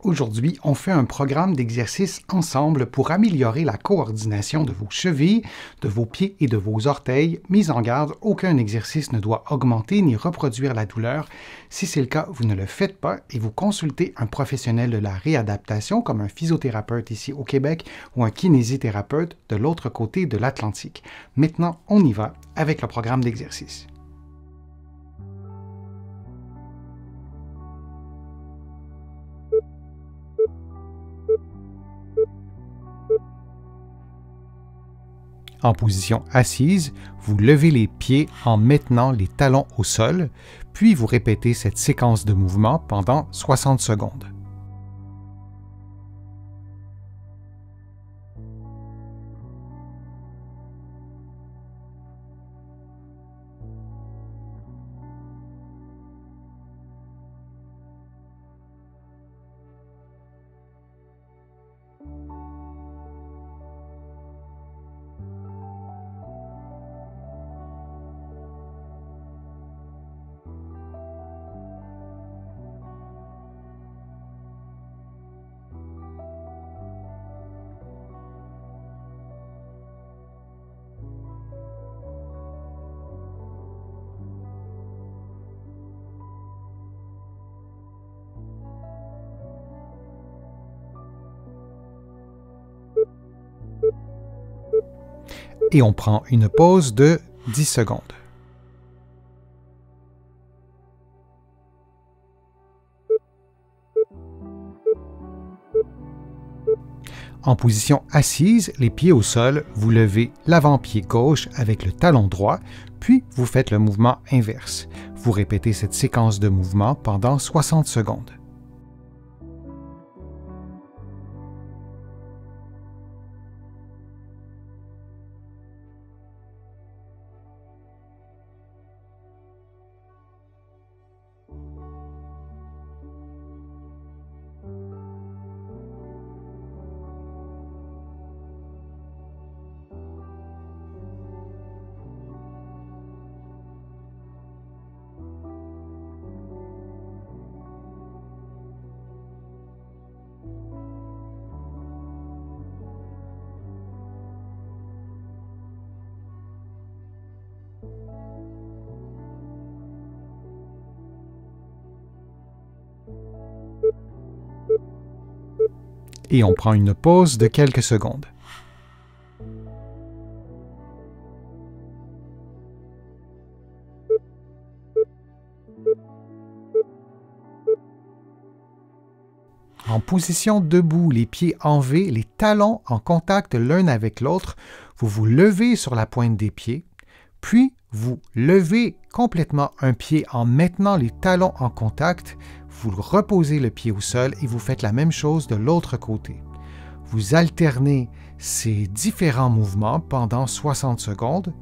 Aujourd'hui, on fait un programme d'exercice ensemble pour améliorer la coordination de vos chevilles, de vos pieds et de vos orteils. Mise en garde, aucun exercice ne doit augmenter ni reproduire la douleur. Si c'est le cas, vous ne le faites pas et vous consultez un professionnel de la réadaptation comme un physiothérapeute ici au Québec ou un kinésithérapeute de l'autre côté de l'Atlantique. Maintenant, on y va avec le programme d'exercice. En position assise, vous levez les pieds en maintenant les talons au sol, puis vous répétez cette séquence de mouvements pendant 60 secondes. Et on prend une pause de 10 secondes. En position assise, les pieds au sol, vous levez l'avant-pied gauche avec le talon droit, puis vous faites le mouvement inverse. Vous répétez cette séquence de mouvements pendant 60 secondes. Et on prend une pause de quelques secondes. En position debout, les pieds en V, les talons en contact l'un avec l'autre, vous vous levez sur la pointe des pieds, puis vous levez complètement un pied en maintenant les talons en contact, vous reposez le pied au sol et vous faites la même chose de l'autre côté. Vous alternez ces différents mouvements pendant 60 secondes.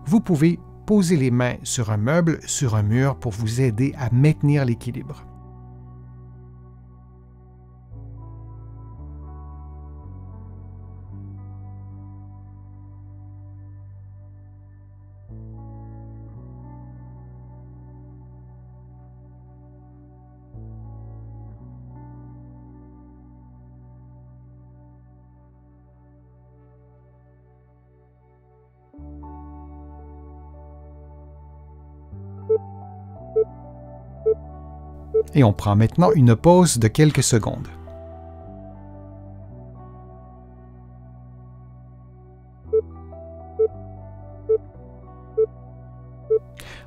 Vous pouvez poser les mains sur un meuble, sur un mur pour vous aider à maintenir l'équilibre. Et on prend maintenant une pause de quelques secondes.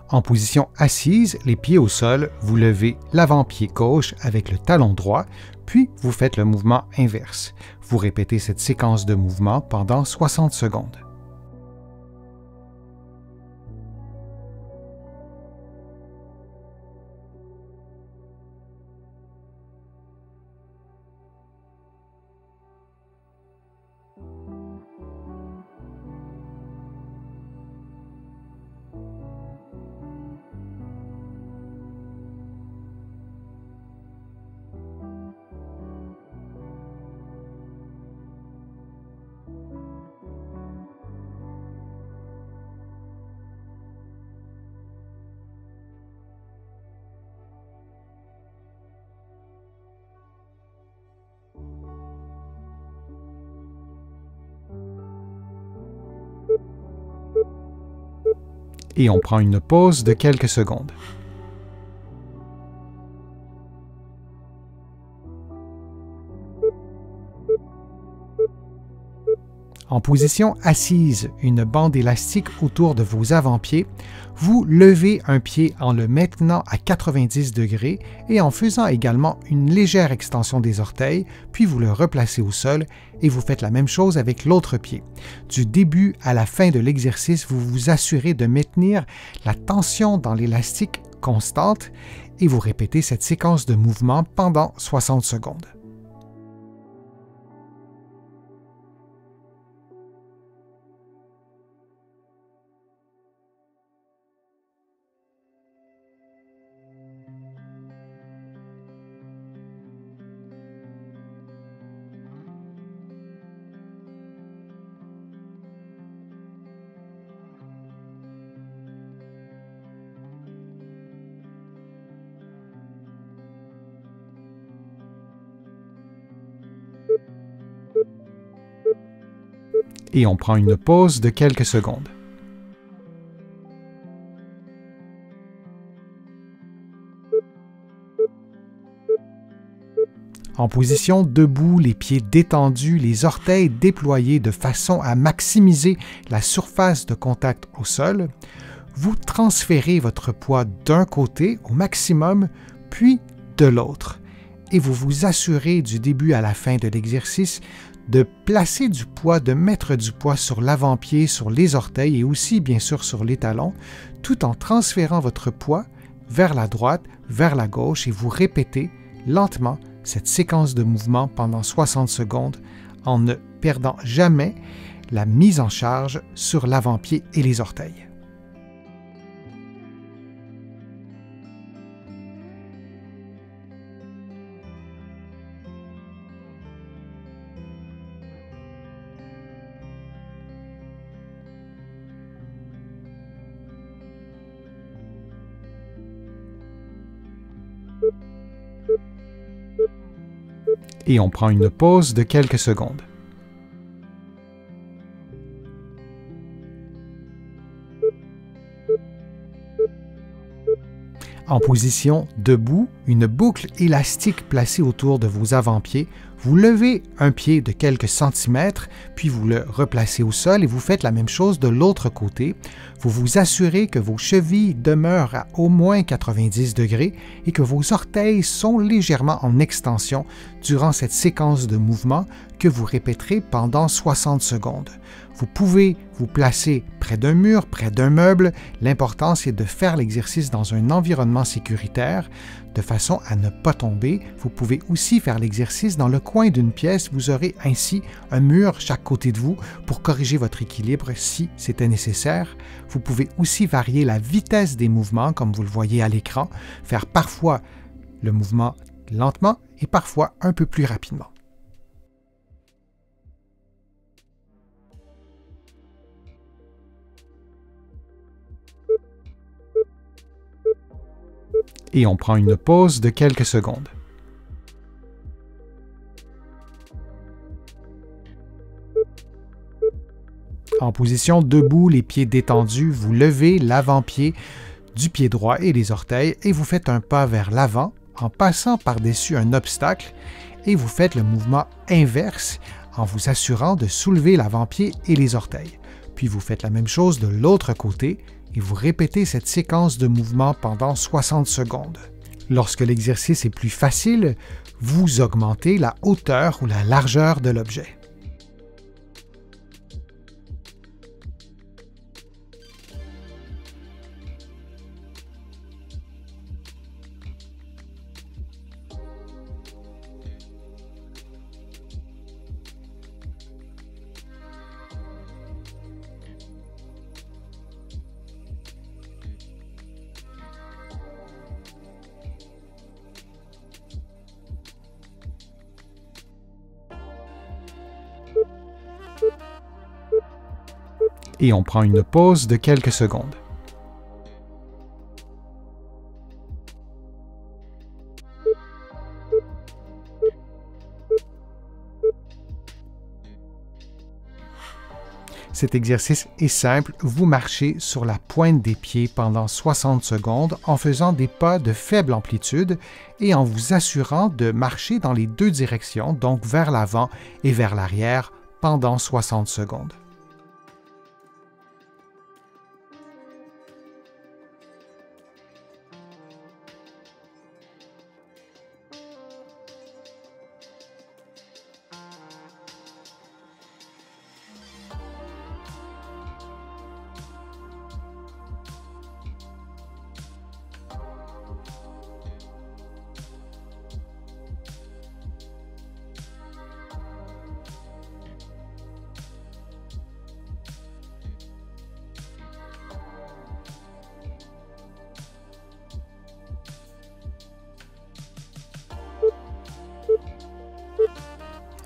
En position assise, les pieds au sol, vous levez l'avant-pied gauche avec le talon droit, puis vous faites le mouvement inverse. Vous répétez cette séquence de mouvements pendant 60 secondes. Et on prend une pause de quelques secondes. En position assise, une bande élastique autour de vos avant-pieds, vous levez un pied en le maintenant à 90 degrés et en faisant également une légère extension des orteils, puis vous le replacez au sol et vous faites la même chose avec l'autre pied. Du début à la fin de l'exercice, vous vous assurez de maintenir la tension dans l'élastique constante et vous répétez cette séquence de mouvements pendant 60 secondes. Et on prend une pause de quelques secondes. En position debout, les pieds détendus, les orteils déployés de façon à maximiser la surface de contact au sol, vous transférez votre poids d'un côté au maximum, puis de l'autre. Et vous vous assurez du début à la fin de l'exercice de placer du poids, de mettre du poids sur l'avant-pied, sur les orteils et aussi bien sûr sur les talons, tout en transférant votre poids vers la droite, vers la gauche et vous répétez lentement cette séquence de mouvements pendant 60 secondes en ne perdant jamais la mise en charge sur l'avant-pied et les orteils. Et on prend une pause de quelques secondes. En position debout, une boucle élastique placée autour de vos avant-pieds, vous levez un pied de quelques centimètres, puis vous le replacez au sol et vous faites la même chose de l'autre côté. Vous vous assurez que vos chevilles demeurent à au moins 90 degrés et que vos orteils sont légèrement en extension durant cette séquence de mouvements que vous répéterez pendant 60 secondes. Vous pouvez vous placer près d'un mur, près d'un meuble. L'important, c'est de faire l'exercice dans un environnement sécuritaire de façon à ne pas tomber. Vous pouvez aussi faire l'exercice dans le coin d'une pièce. Vous aurez ainsi un mur chaque côté de vous pour corriger votre équilibre si c'était nécessaire. Vous pouvez aussi varier la vitesse des mouvements, comme vous le voyez à l'écran, faire parfois le mouvement lentement et parfois un peu plus rapidement. Et on prend une pause de quelques secondes. En position debout, les pieds détendus, vous levez l'avant-pied du pied droit et les orteils et vous faites un pas vers l'avant en passant par-dessus un obstacle et vous faites le mouvement inverse en vous assurant de soulever l'avant-pied et les orteils. Puis vous faites la même chose de l'autre côté et vous répétez cette séquence de mouvements pendant 60 secondes. Lorsque l'exercice est plus facile, vous augmentez la hauteur ou la largeur de l'objet. Et on prend une pause de quelques secondes. Cet exercice est simple, vous marchez sur la pointe des pieds pendant 60 secondes en faisant des pas de faible amplitude et en vous assurant de marcher dans les deux directions, donc vers l'avant et vers l'arrière, pendant 60 secondes.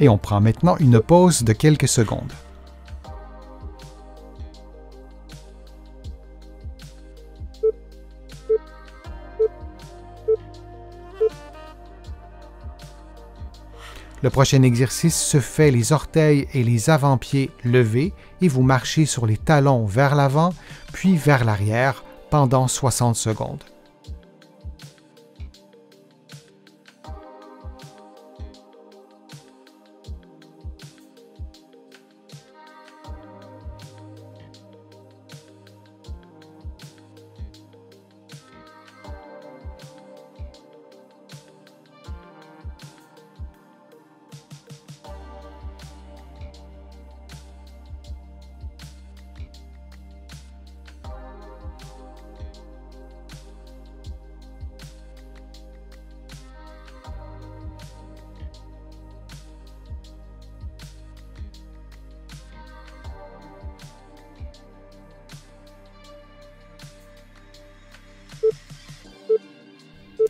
Et on prend maintenant une pause de quelques secondes. Le prochain exercice se fait les orteils et les avant-pieds levés et vous marchez sur les talons vers l'avant, puis vers l'arrière pendant 60 secondes.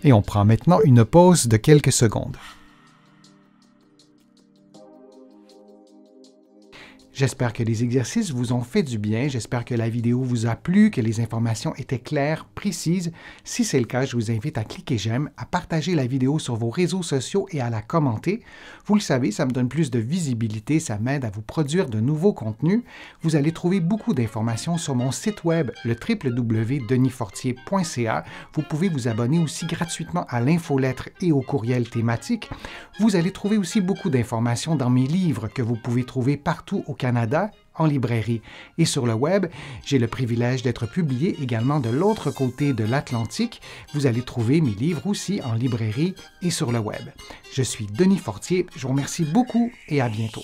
Et on prend maintenant une pause de quelques secondes. J'espère que les exercices vous ont fait du bien, j'espère que la vidéo vous a plu, que les informations étaient claires, précises. Si c'est le cas, je vous invite à cliquer j'aime, à partager la vidéo sur vos réseaux sociaux et à la commenter. Vous le savez, ça me donne plus de visibilité, ça m'aide à vous produire de nouveaux contenus. Vous allez trouver beaucoup d'informations sur mon site web, le www.denisfortier.ca. Vous pouvez vous abonner aussi gratuitement à l'infolettre et au courriel thématique. Vous allez trouver aussi beaucoup d'informations dans mes livres que vous pouvez trouver partout au Canada, en librairie et sur le web. J'ai le privilège d'être publié également de l'autre côté de l'Atlantique. Vous allez trouver mes livres aussi en librairie et sur le web. Je suis Denis Fortier, je vous remercie beaucoup et à bientôt.